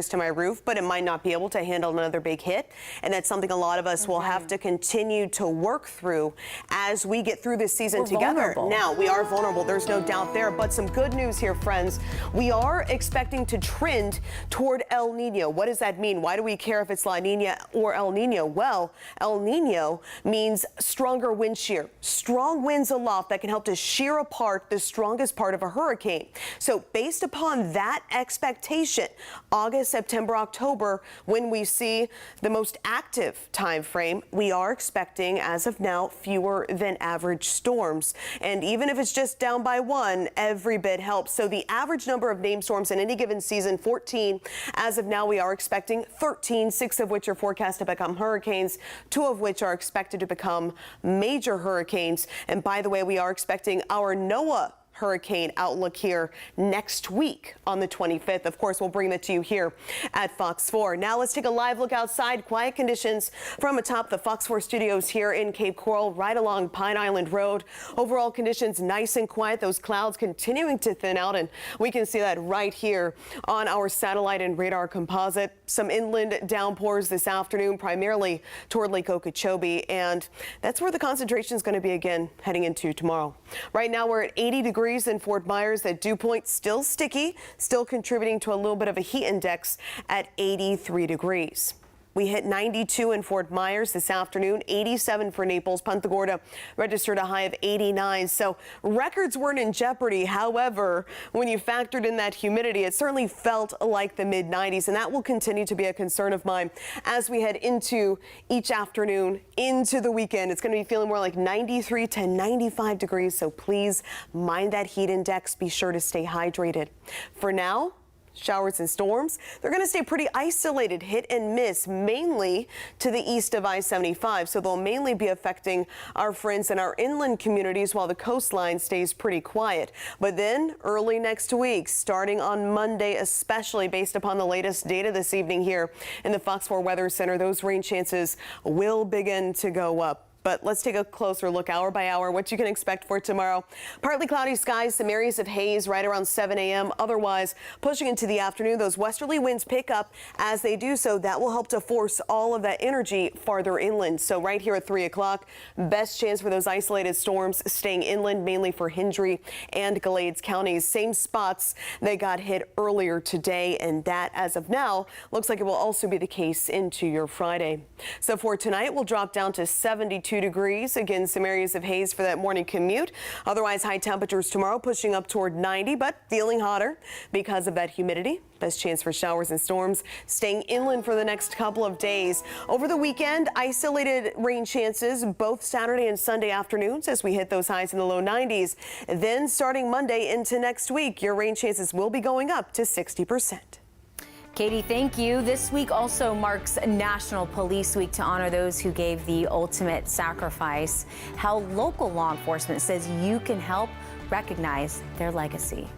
to my roof, but it might not be able to handle another big hit. And that's something a lot of us will have to continue to work through as we get through this season together. Vulnerable. Now, we are vulnerable. There's no doubt there. But some good news here, friends. We are expecting to trend toward El Nino. What does that mean? Why do we care if it's La Nina or El Nino? Well, El Nino means stronger wind shear, strong winds aloft that can help to shear apart the strongest part of a hurricane. So based upon that expectation, August, September, October, when we see the most active time frame, we are expecting, as of now, fewer than average storms. And even if it's just down by one, every bit helps. So the average number of named storms in any given season, 14. As of now, we are expecting 13, 6 of which are forecast to become hurricanes, 2 of which are expected to become major hurricanes. And by the way, we are expecting our NOAA hurricane outlook here next week on the 25th. Of course, we'll bring that to you here at Fox 4. Now let's take a live look outside. Quiet conditions from atop the Fox 4 studios here in Cape Coral, right along Pine Island Road. Overall conditions nice and quiet. Those clouds continuing to thin out, and we can see that right here on our satellite and radar composite. Some inland downpours this afternoon, primarily toward Lake Okeechobee, and that's where the concentration is going to be again heading into tomorrow. Right now we're at 80 degrees in Fort Myers. That dew point still sticky, still contributing to a little bit of a heat index at 83 degrees. We hit 92 in Fort Myers this afternoon, 87 for Naples. Punta Gorda registered a high of 89. So records weren't in jeopardy. However, when you factored in that humidity, it certainly felt like the mid-90s, and that will continue to be a concern of mine as we head into each afternoon into the weekend. It's going to be feeling more like 93 to 95 degrees. So please mind that heat index. Be sure to stay hydrated. For now, showers and storms, they're going to stay pretty isolated, hit and miss, mainly to the east of I-75. So they'll mainly be affecting our friends in our inland communities while the coastline stays pretty quiet. But then early next week, starting on Monday, especially based upon the latest data this evening here in the Fox 4 Weather Center, those rain chances will begin to go up. But let's take a closer look hour by hour what you can expect for tomorrow. Partly cloudy skies, some areas of haze right around 7 a.m. Otherwise, pushing into the afternoon, those westerly winds pick up. As they do so, that will help to force all of that energy farther inland. So right here at 3 o'clock, best chance for those isolated storms staying inland, mainly for Hendry and Glades counties. Same spots they got hit earlier today, and that, as of now, looks like it will also be the case into your Friday. So for tonight, we'll drop down to 72 degrees. Again, some areas of haze for that morning commute. Otherwise, high temperatures tomorrow pushing up toward 90, but feeling hotter because of that humidity. Best chance for showers and storms staying inland for the next couple of days. Over the weekend, isolated rain chances both Saturday and Sunday afternoons as we hit those highs in the low 90s. Then starting Monday into next week, your rain chances will be going up to 60%. Katie, thank you. This week also marks National Police Week to honor those who gave the ultimate sacrifice. How local law enforcement says you can help recognize their legacy.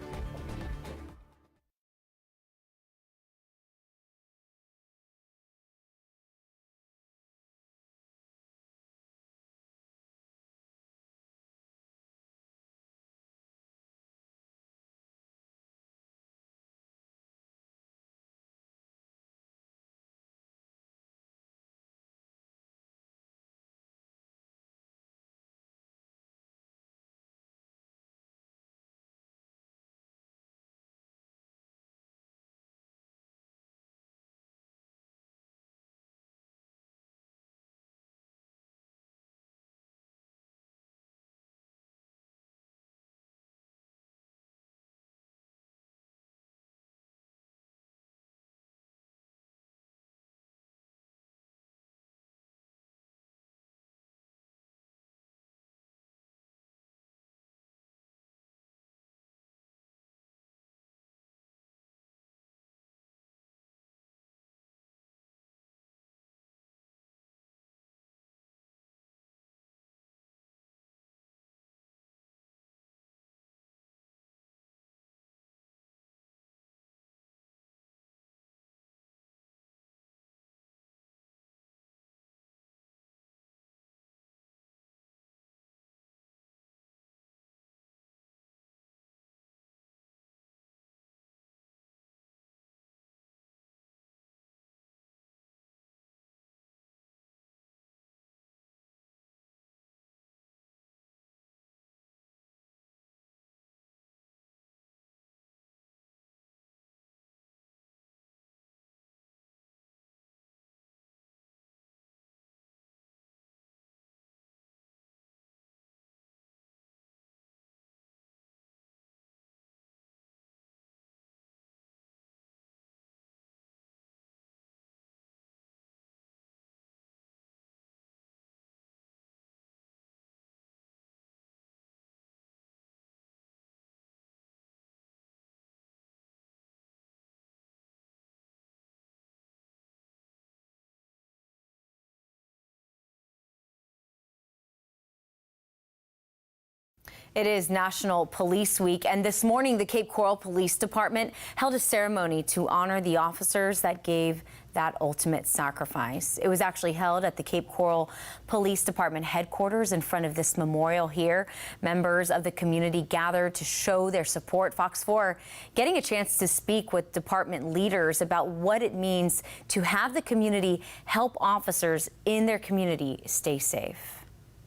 It is National Police Week, and this morning the Cape Coral Police Department held a ceremony to honor the officers that gave that ultimate sacrifice. It was actually held at the Cape Coral Police Department headquarters in front of this memorial here. Members of the community gathered to show their support. Fox 4 getting a chance to speak with department leaders about what it means to have the community help officers in their community stay safe.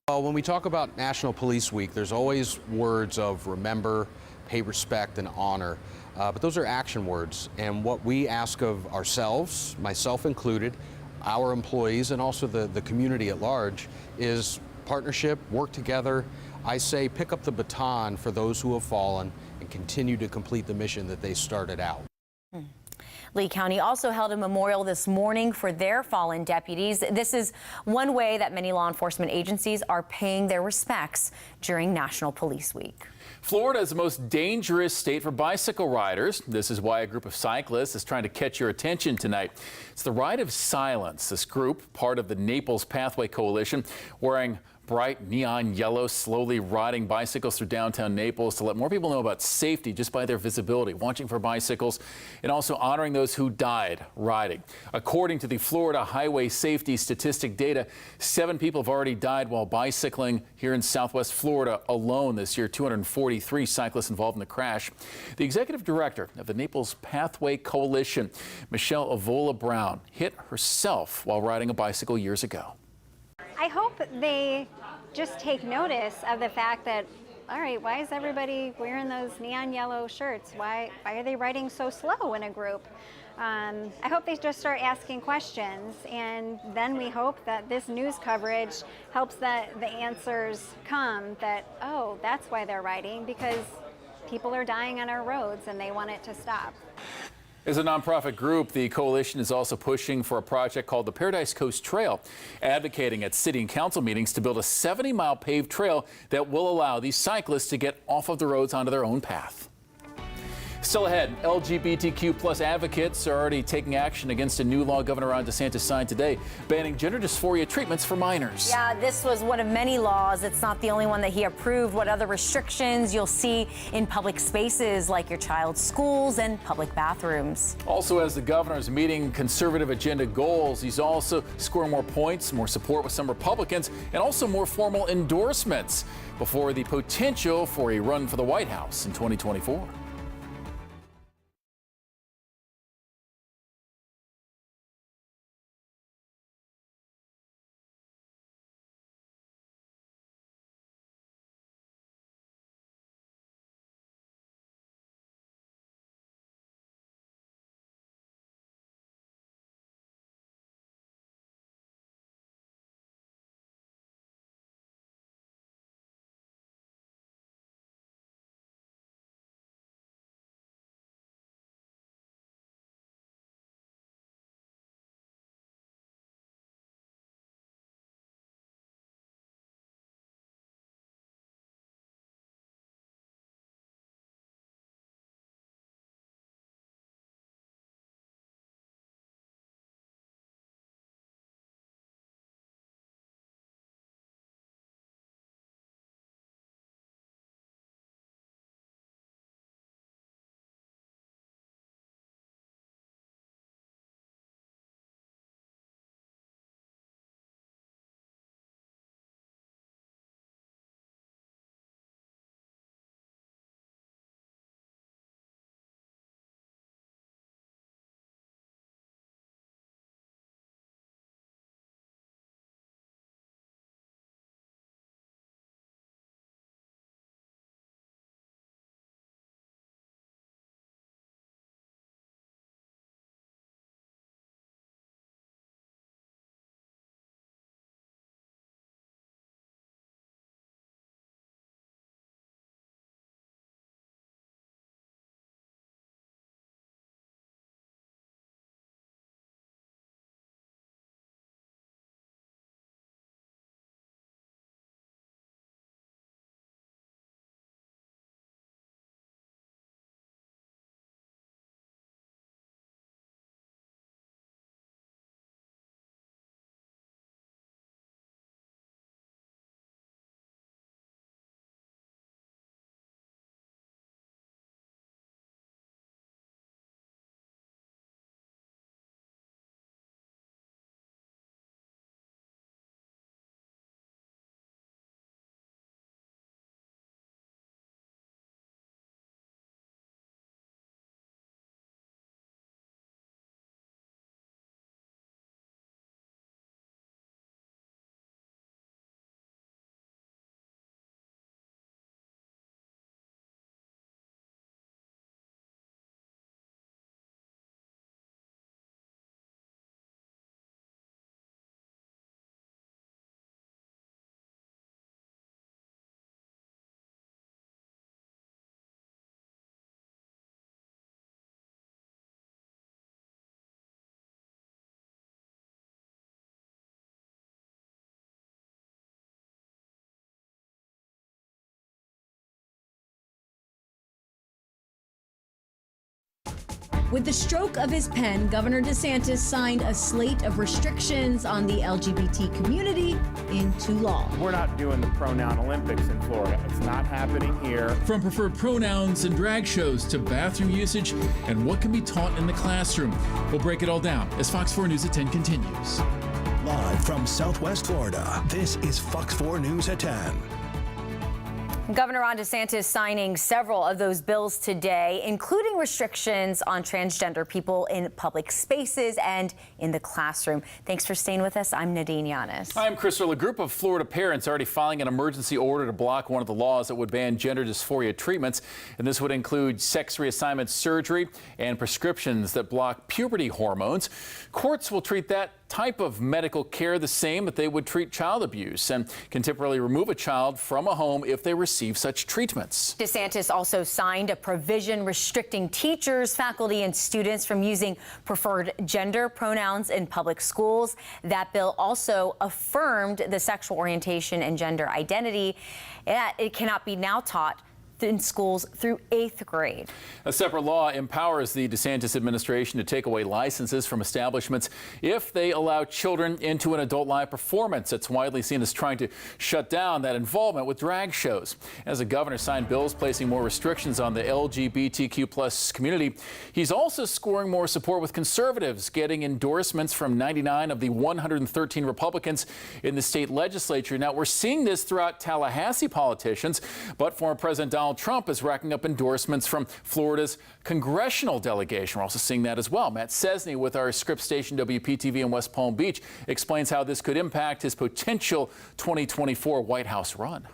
Well, when we talk about National Police Week, there's always words of remember, pay respect, and honor. But those are action words. And what we ask of ourselves, myself included, our employees, and also the community at large, is partnership, work together. I say pick up the baton for those who have fallen and continue to complete the mission that they started out. Lee County also held a memorial this morning for their fallen deputies. This is one way that many law enforcement agencies are paying their respects during National Police Week. Florida is the most dangerous state for bicycle riders. This is why a group of cyclists is trying to catch your attention tonight. It's the Ride of Silence. This group, part of the Naples Pathway Coalition, wearing bright neon yellow, slowly riding bicycles through downtown Naples to let more people know about safety just by their visibility, watching for bicycles, and also honoring those who died riding. According to the Florida Highway Safety Statistic data, 7 people have already died while bicycling here in Southwest Florida alone this year. 243 cyclists involved in the crash. The executive director of the Naples Pathway Coalition, Michelle Avola Brown, hit herself while riding a bicycle years ago. I hope they just take notice of the fact that, all right, why is everybody wearing those neon yellow shirts? Why are they riding so slow in a group? I hope they just start asking questions, and then we hope that this news coverage helps the answers come that, oh, that's why they're riding, because people are dying on our roads and they want it to stop. As a nonprofit group, the coalition is also pushing for a project called the Paradise Coast Trail, advocating at city and council meetings to build a 70-mile paved trail that will allow these cyclists to get off of the roads onto their own path. Still ahead, LGBTQ plus advocates are already taking action against a new law Governor Ron DeSantis signed today, banning gender dysphoria treatments for minors. Yeah, this was one of many laws. It's not the only one that he approved. What other restrictions you'll see in public spaces like your child's schools and public bathrooms. Also, as the governor is meeting conservative agenda goals, he's also scoring more points, more support with some Republicans, and also more formal endorsements before the potential for a run for the White House in 2024. With the stroke of his pen, Governor DeSantis signed a slate of restrictions on the LGBT community into law. We're not doing the pronoun Olympics in Florida. It's not happening here. From preferred pronouns and drag shows to bathroom usage and what can be taught in the classroom. We'll break it all down as Fox 4 News at 10 continues. Live from Southwest Florida, this is Fox 4 News at 10. Governor Ron DeSantis signing several of those bills today, including restrictions on transgender people in public spaces and in the classroom. Thanks for staying with us. I'm Nadine Yanis. I'm Chris Earle. A group of Florida parents already filing an emergency order to block one of the laws that would ban gender dysphoria treatments. And this would include sex reassignment surgery and prescriptions that block puberty hormones. Courts will treat that type of medical care the same that they would treat child abuse and can temporarily remove a child from a home if they receive such treatments. DeSantis also signed a provision restricting teachers, faculty, and students from using preferred gender pronouns in public schools. That bill also affirmed the sexual orientation and gender identity. It cannot be now taught in schools through 8th grade. A separate law empowers the DeSantis administration to take away licenses from establishments if they allow children into an adult live performance. It's widely seen as trying to shut down that involvement with drag shows. As the governor signed bills placing more restrictions on the LGBTQ+ community, he's also scoring more support with conservatives, getting endorsements from 99 of the 113 Republicans in the state legislature. Now, we're seeing this throughout Tallahassee politicians, but former President Donald Trump is racking up endorsements from Florida's congressional delegation. We're also seeing that as well. Matt Cesny with our Scripps station WPTV in West Palm Beach explains how this could impact his potential 2024 White House run.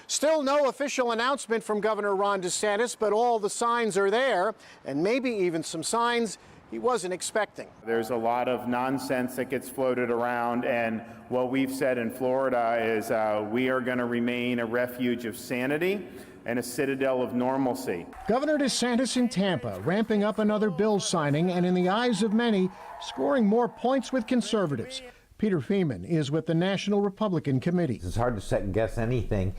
Still no official announcement from Governor Ron DeSantis, but all the signs are there, and maybe even some signs he wasn't expecting. There's a lot of nonsense that gets floated around, and what we've said in Florida is we are going to remain a refuge of sanity and a citadel of normalcy. Governor DeSantis in Tampa ramping up another bill signing, and in the eyes of many, scoring more points with conservatives. Peter Feeman is with the National Republican Committee. It's hard to second guess anything.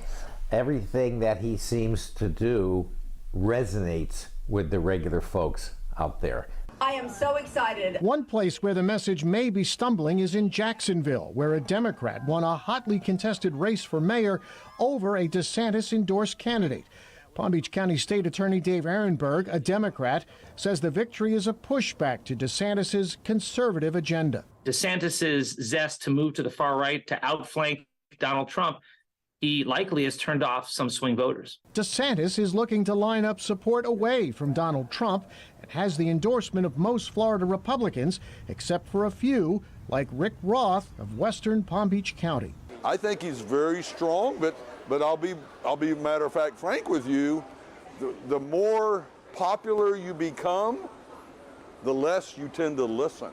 Everything that he seems to do resonates with the regular folks out there. I am so excited. One place where the message may be stumbling is in Jacksonville, where a Democrat won a hotly contested race for mayor over a DeSantis-endorsed candidate. Palm Beach County State Attorney Dave Ehrenberg, a Democrat, says the victory is a pushback to DeSantis' conservative agenda. DeSantis' zest to move to the far right, to outflank Donald Trump, he likely has turned off some swing voters. DeSantis is looking to line up support away from Donald Trump and has the endorsement of most Florida Republicans, except for a few, like Rick Roth of Western Palm Beach County. I think he's very strong, but I'll be matter of fact frank with you. The more popular you become, the less you tend to listen.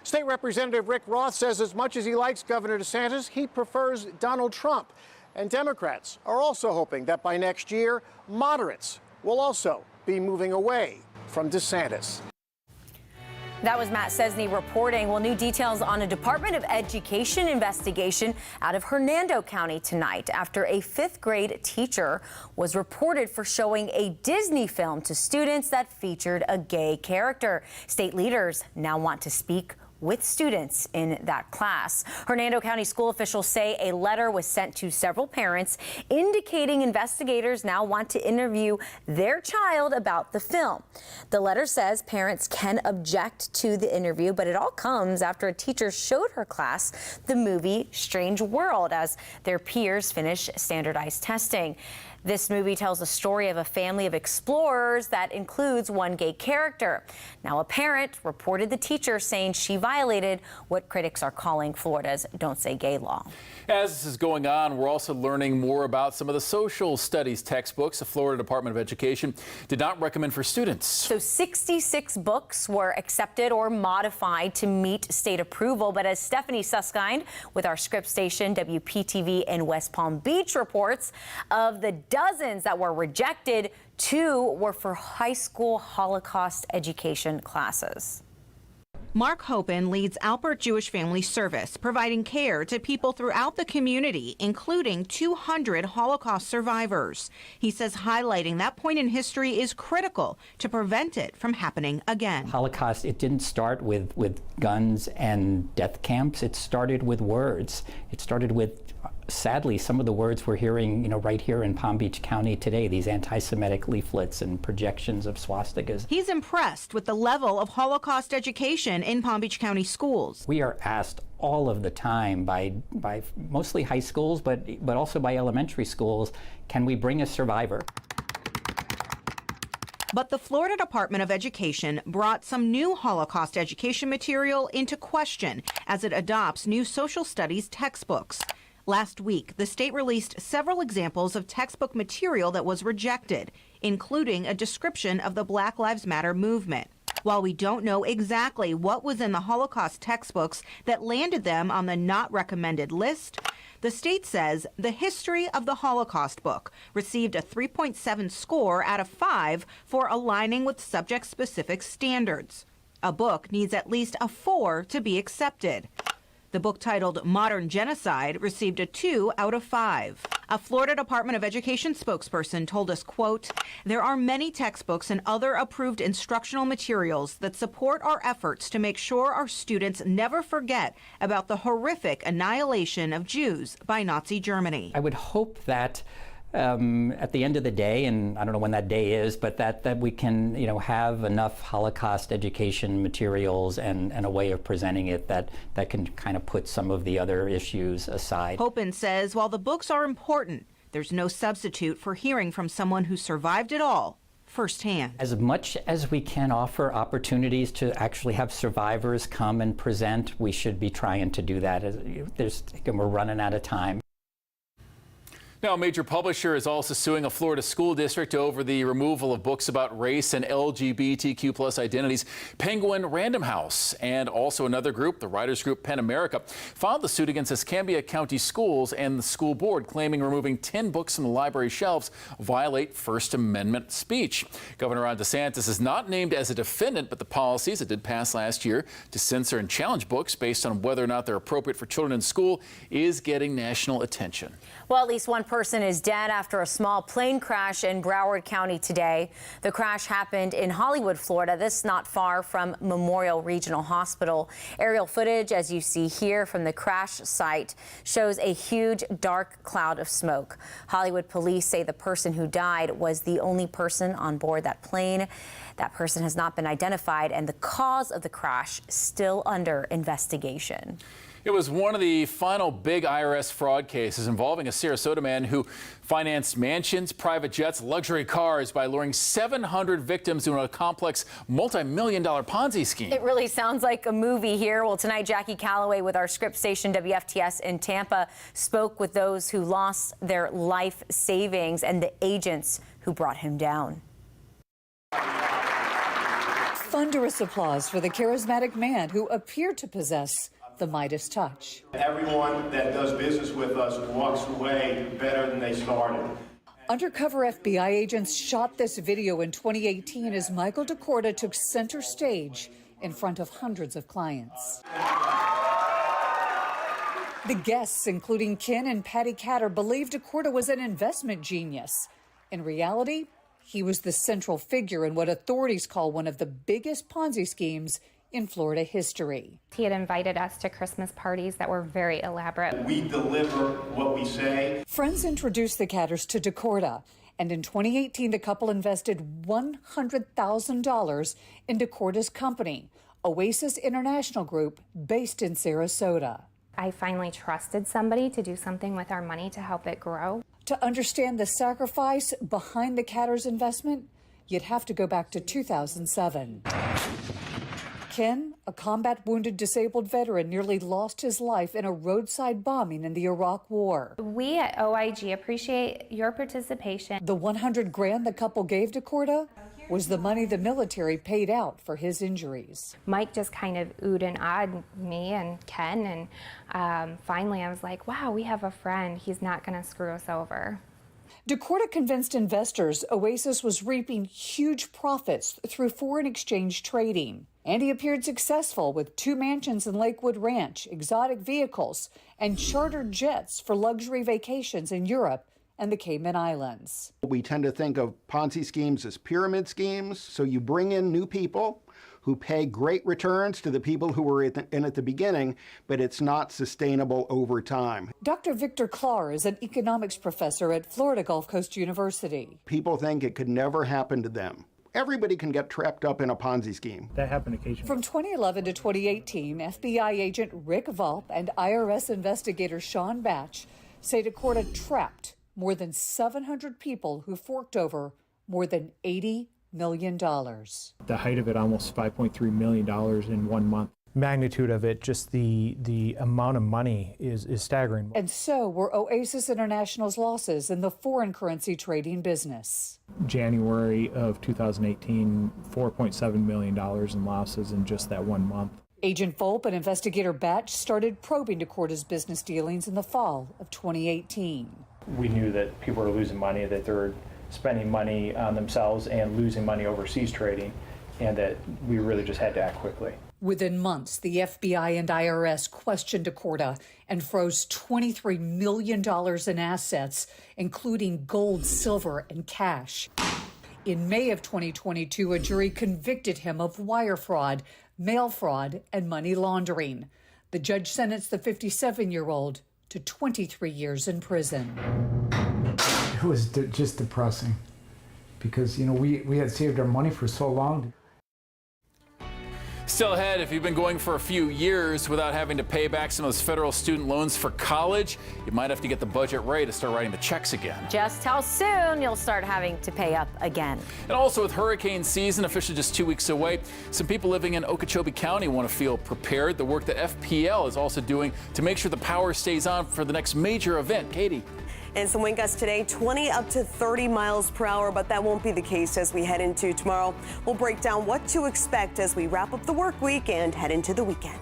State Representative Rick Roth says as much as he likes Governor DeSantis, he prefers Donald Trump. And Democrats are also hoping that by next year, moderates will also be moving away from DeSantis. That was Matt Cesny reporting. Well, new details on a Department of Education investigation out of Hernando County tonight after a 5th grade teacher was reported for showing a Disney film to students that featured a gay character. State leaders now want to speak with students in that class. Hernando County school officials say a letter was sent to several parents indicating investigators now want to interview their child about the film. The letter says parents can object to the interview, but it all comes after a teacher showed her class the movie Strange World as their peers finish standardized testing. This movie tells the story of a family of explorers that includes one gay character. Now, a parent reported the teacher saying she violated what critics are calling Florida's Don't Say Gay law. As this is going on, we're also learning more about some of the social studies textbooks the Florida Department of Education did not recommend for students. So 66 books were accepted or modified to meet state approval. But as Stephanie Susskind with our Scripps station WPTV in West Palm Beach reports, of the dozens that were rejected, 2 were for high school Holocaust education classes. Mark Hopen leads Alpert Jewish Family Service, providing care to people throughout the community, including 200 Holocaust survivors. He says highlighting that point in history is critical to prevent it from happening again. Holocaust, it didn't start with guns and death camps. It started with words. It started with, sadly, some of the words we're hearing, right here in Palm Beach County today, these anti-Semitic leaflets and projections of swastikas. He's impressed with the level of Holocaust education in Palm Beach County schools. We are asked all of the time by mostly high schools, but also by elementary schools, can we bring a survivor? But the Florida Department of Education brought some new Holocaust education material into question as it adopts new social studies textbooks. Last week, the state released several examples of textbook material that was rejected, including a description of the Black Lives Matter movement. While we don't know exactly what was in the Holocaust textbooks that landed them on the not recommended list, the state says the History of the Holocaust book received a 3.7 score out of 5 for aligning with subject-specific standards. A book needs at least a 4 to be accepted. The book titled Modern Genocide received a 2 out of 5. A Florida Department of Education spokesperson told us, quote, there are many textbooks and other approved instructional materials that support our efforts to make sure our students never forget about the horrific annihilation of Jews by Nazi Germany. I would hope that at the end of the day, and I don't know when that day is, but that we can, have enough Holocaust education materials and a way of presenting it that can kind of put some of the other issues aside. Hopen says while the books are important, there's no substitute for hearing from someone who survived it all firsthand. As much as we can offer opportunities to actually have survivors come and present, we should be trying to do that. We're running out of time. Now, a major publisher is also suing a Florida school district over the removal of books about race and LGBTQ+ identities. Penguin Random House and also another group, the writers group PEN America, filed the suit against Escambia County Schools and the school board, claiming removing 10 books from the library shelves violate First Amendment speech. Governor Ron DeSantis is not named as a defendant, but the policies that did pass last year to censor and challenge books based on whether or not they're appropriate for children in school is getting national attention. Well, at least one person is dead after a small plane crash in Broward County today. The crash happened in Hollywood, Florida. This not far from Memorial Regional Hospital. Aerial footage, as you see here from the crash site, shows a huge dark cloud of smoke. Hollywood police say the person who died was the only person on board that plane. That person has not been identified, and the cause of the crash still under investigation. It was one of the final big IRS fraud cases involving a Sarasota man who financed mansions, private jets, luxury cars by luring 700 victims into a complex multi-million-dollar Ponzi scheme. It really sounds like a movie here. Well, tonight, Jackie Calloway with our script station WFTS in Tampa spoke with those who lost their life savings and the agents who brought him down. Thunderous applause for the charismatic man who appeared to possess the Midas touch. Everyone that does business with us walks away better than they started. Undercover FBI agents shot this video in 2018 as Michael DeCorda took center stage in front of hundreds of clients. The guests, including Ken and Patty Catter, believed DeCorda was an investment genius. In reality, he was the central figure in what authorities call one of the biggest Ponzi schemes in Florida history. He had invited us to Christmas parties that were very elaborate. We deliver what we say. Friends introduced the Catters to DeCorda, and in 2018, the couple invested $100,000 in DeCorda's company, Oasis International Group, based in Sarasota. I finally trusted somebody to do something with our money to help it grow. To understand the sacrifice behind the Catters' investment, you'd have to go back to 2007. Ken, a combat-wounded disabled veteran, nearly lost his life in a roadside bombing in the Iraq War. We at OIG appreciate your participation. The $100,000 the couple gave DeCorda was the money the military paid out for his injuries. Mike just kind of oohed and ahed me and Ken, and finally I was like, wow, we have a friend. He's not going to screw us over. DeCorda convinced investors Oasis was reaping huge profits through foreign exchange trading. And he appeared successful with 2 mansions in Lakewood Ranch, exotic vehicles, and chartered jets for luxury vacations in Europe and the Cayman Islands. We tend to think of Ponzi schemes as pyramid schemes. So you bring in new people who pay great returns to the people who were in at the beginning, but it's not sustainable over time. Dr. Victor Clark is an economics professor at Florida Gulf Coast University. People think it could never happen to them. Everybody can get trapped up in a Ponzi scheme. That happened occasionally. From 2011 to 2018, FBI agent Rick Volpe and IRS investigator Sean Batch say Decorda trapped more than 700 people who forked over more than $80 million. The height of it, almost $5.3 million in 1 month. Magnitude of it, just the amount of money is staggering. And so were Oasis International's losses in the foreign currency trading business. January of 2018, $4.7 million in losses in just that 1 month. Agent Volpe and investigator Batch started probing Decorda's business dealings in the fall of 2018. We knew that people were losing money, that they were spending money on themselves and losing money overseas trading, and that we really just had to act quickly. Within months, the FBI and IRS questioned Decorda and froze $23 million in assets, including gold, silver, and cash. In May of 2022, a jury convicted him of wire fraud, mail fraud, and money laundering. The judge sentenced the 57-year-old to 23 years in prison. It was just depressing because, you know, we had saved our money for so long. Still ahead, if you've been going for a few years without having to pay back some of those federal student loans for college, you might have to get the budget right to start writing the checks again. Just how soon you'll start having to pay up again. And also with hurricane season officially just 2 weeks away, some people living in Okeechobee County want to feel prepared. The work that FPL is also doing to make sure the power stays on for the next major event. Katie. And some wind gusts today, 20 up to 30 miles per hour, but that won't be the case as we head into tomorrow. We'll break down what to expect as we wrap up the work week and head into the weekend.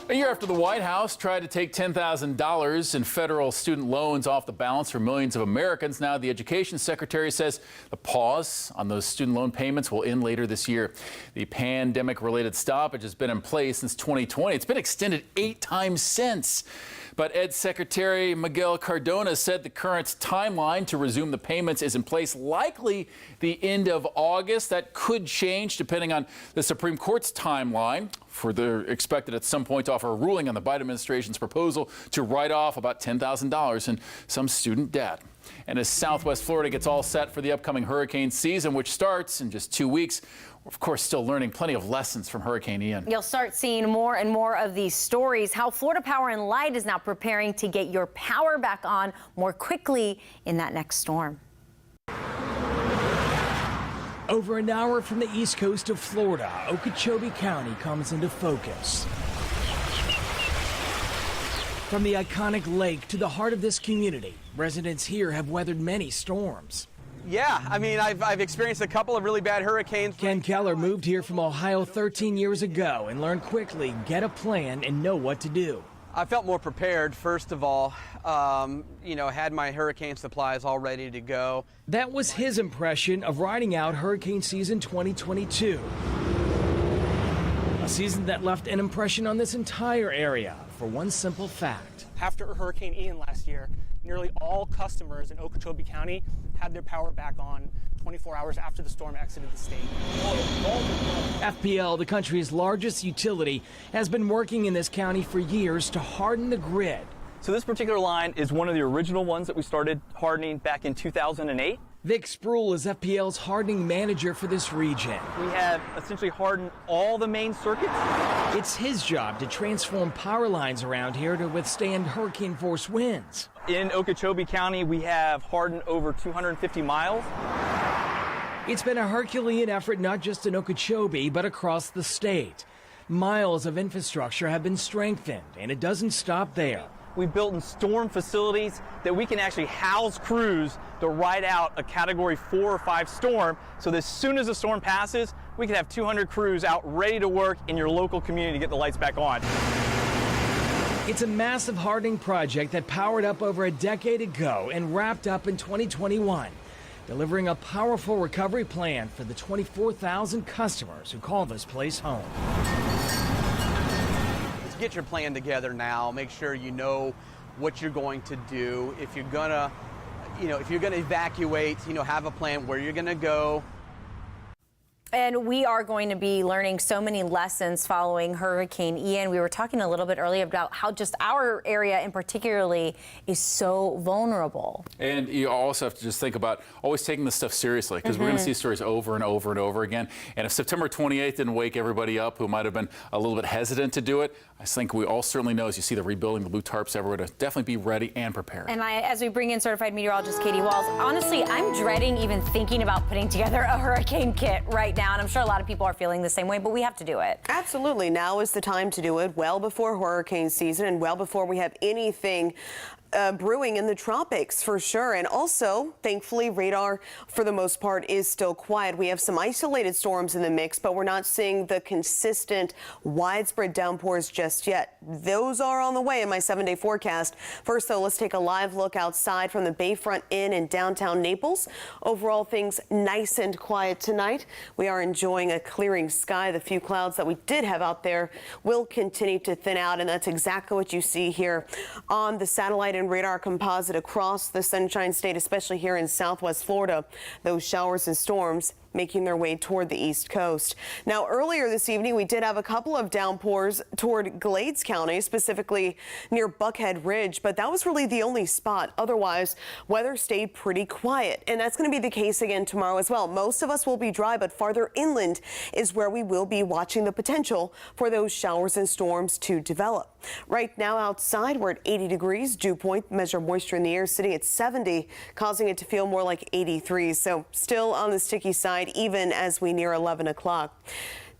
A year after the White House tried to take $10,000 in federal student loans off the balance for millions of Americans, now the Education Secretary says the pause on those student loan payments will end later this year. The pandemic-related stoppage has been in place since 2020. It's been extended 8 times since. But Ed Secretary Miguel Cardona said the current timeline to resume the payments is in place, likely the end of August. That could change depending on the Supreme Court's timeline. They're expected at some point to offer a ruling on the Biden administration's proposal to write off about $10,000 in some student debt. And as Southwest Florida gets all set for the upcoming hurricane season, which starts in just 2 weeks, we're of course still learning plenty of lessons from Hurricane Ian. You'll start seeing more and more of these stories, how Florida Power and Light is now preparing to get your power back on more quickly in that next storm. Over an hour from the east coast of Florida, Okeechobee County comes into focus. From the iconic lake to the heart of this community, residents here have weathered many storms. Yeah, I mean, I've experienced a couple of really bad hurricanes. Ken Keller moved here from Ohio 13 years ago and learned quickly, get a plan and know what to do. I felt more prepared, first of all. Had my hurricane supplies all ready to go. That was his impression of riding out hurricane season 2022. A season that left an impression on this entire area for one simple fact. After Hurricane Ian last year, nearly all customers in Okeechobee County had their power back on 24 hours after the storm exited the state. FPL, the country's largest utility, has been working in this county for years to harden the grid. So this particular line is one of the original ones that we started hardening back in 2008. Vic Spruill is FPL's hardening manager for this region. We have essentially hardened all the main circuits. It's his job to transform power lines around here to withstand hurricane-force winds. In Okeechobee County, we have hardened over 250 miles. It's been a Herculean effort not just in Okeechobee, but across the state. Miles of infrastructure have been strengthened, and it doesn't stop there. We built in storm facilities that we can actually house crews to ride out a Category 4 or 5 storm, so that as soon as the storm passes, we can have 200 crews out ready to work in your local community to get the lights back on. It's a massive hardening project that powered up over a decade ago and wrapped up in 2021, delivering a powerful recovery plan for the 24,000 customers who call this place home. Get your plan together now. Make sure you know what you're going to do. If you're gonna, evacuate, have a plan where you're gonna go. And we are going to be learning so many lessons following Hurricane Ian. We were talking a little bit earlier about how just our area in particularly is so vulnerable. And you also have to just think about always taking this stuff seriously, because we're going to see stories over and over and over again. And if September 28th didn't wake everybody up who might have been a little bit hesitant to do it, I think we all certainly know, as you see the rebuilding, the blue tarps everywhere, to definitely be ready and prepared. And as we bring in certified meteorologist Katie Walls, honestly, I'm dreading even thinking about putting together a hurricane kit right now. And I'm sure a lot of people are feeling the same way, but we have to do it. Absolutely. Now is the time to do it, well before hurricane season and well before we have anything brewing in the tropics, for sure. And also, thankfully, radar for the most part is still quiet. We have some isolated storms in the mix, but we're not seeing the consistent widespread downpours just yet. Those are on the way in my 7-day forecast. First, though, let's take a live look outside from the Bayfront Inn in downtown Naples. Overall, things nice and quiet tonight. We are enjoying a clearing sky. The few clouds that we did have out there will continue to thin out, and that's exactly what you see here on the satellite and radar composite across the Sunshine State, especially here in Southwest Florida. Those showers and storms making their way toward the East Coast. Now, earlier this evening, we did have a couple of downpours toward Glades County, specifically near Buckhead Ridge, but that was really the only spot. Otherwise, weather stayed pretty quiet, and that's going to be the case again tomorrow as well. Most of us will be dry, but farther inland is where we will be watching the potential for those showers and storms to develop. Right now outside, we're at 80 degrees. Dew point, measure moisture in the air sitting at 70, causing it to feel more like 83. So still on the sticky side, even as we near 11 o'clock.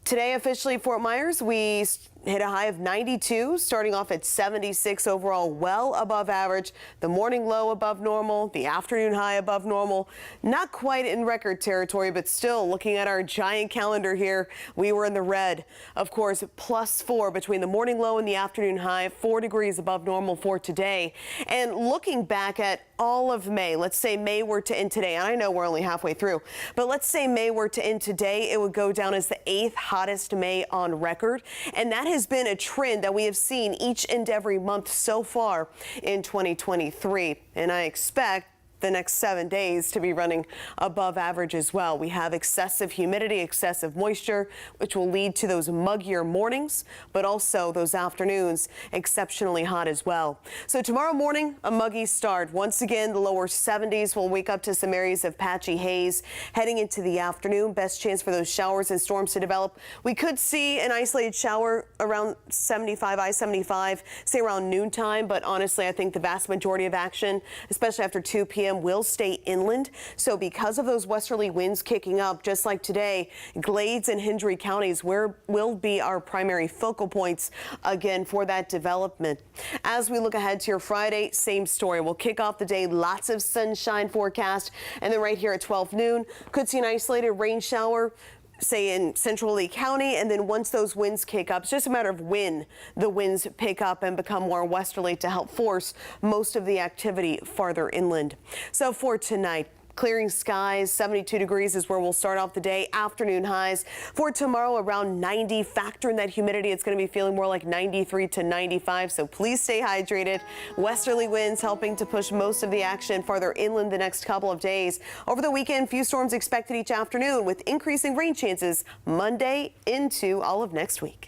Today, officially, Fort Myers, we hit a high of 92, starting off at 76 overall, well above average. The morning low above normal, the afternoon high above normal. Not quite in record territory, but still, looking at our giant calendar here, we were in the red. Of course, +4 between the morning low and the afternoon high, 4 degrees above normal for today. And looking back at all of May, let's say May were to end today, and I know we're only halfway through, but let's say May were to end today, it would go down as the 8th hottest May on record. And that has been a trend that we have seen each and every month so far in 2023. And I expect the next 7 days to be running above average as well. We have excessive humidity, excessive moisture, which will lead to those muggier mornings, but also those afternoons exceptionally hot as well. So tomorrow morning, a muggy start. Once again, the lower 70s will wake up to some areas of patchy haze. Heading into the afternoon, best chance for those showers and storms to develop. We could see an isolated shower around I-75, say around noontime, but honestly, I think the vast majority of action, especially after 2 p.m., will stay inland. So because of those westerly winds kicking up, just like today, Glades and Hendry counties will be our primary focal points again for that development. As we look ahead to your Friday, same story. We'll kick off the day, lots of sunshine forecast, and then right here at 12 noon, could see an isolated rain shower, say in central Lee County, and then once those winds kick up, it's just a matter of when the winds pick up and become more westerly to help force most of the activity farther inland. So for tonight, clearing skies, 72 degrees is where we'll start off the day. Afternoon highs for tomorrow around 90. Factor in that humidity. It's going to be feeling more like 93 to 95. So please stay hydrated. Westerly winds helping to push most of the action farther inland the next couple of days. Over the weekend, few storms expected each afternoon with increasing rain chances Monday into all of next week.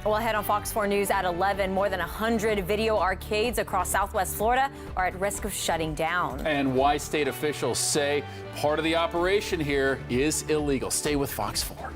Well, ahead on Fox 4 News at 11, more than 100 video arcades across Southwest Florida are at risk of shutting down. And why state officials say part of the operation here is illegal. Stay with Fox 4.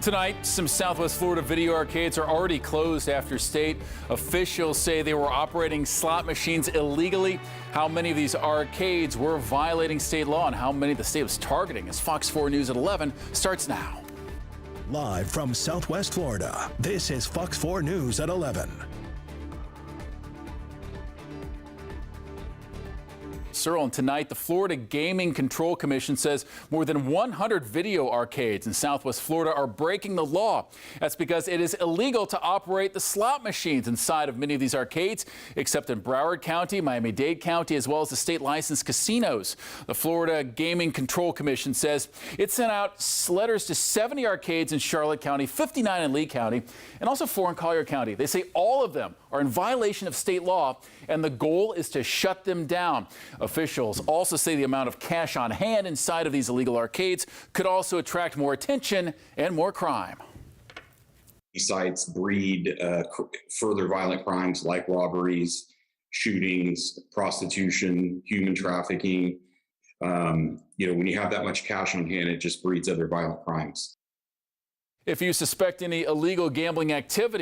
Tonight, some Southwest Florida video arcades are already closed after state officials say they were operating slot machines illegally. How many of these arcades were violating state law and how many the state was targeting as Fox 4 News at 11 starts now. Live from Southwest Florida, this is Fox 4 News at 11. Searle, and tonight the Florida Gaming Control Commission says more than 100 video arcades in Southwest Florida are breaking the law. That's because it is illegal to operate the slot machines inside of many of these arcades, except in Broward County, Miami-Dade County, as well as the state licensed casinos. The Florida Gaming Control Commission says it sent out letters to 70 arcades in Charlotte County, 59 in Lee County, and also 4 in Collier County. They say all of them are in violation of state law, and the goal is to shut them down. Officials also say the amount of cash on hand inside of these illegal arcades could also attract more attention and more crime. These sites breed further violent crimes like robberies, shootings, prostitution, human trafficking. When you have that much cash on hand, it just breeds other violent crimes. If you suspect any illegal gambling activity,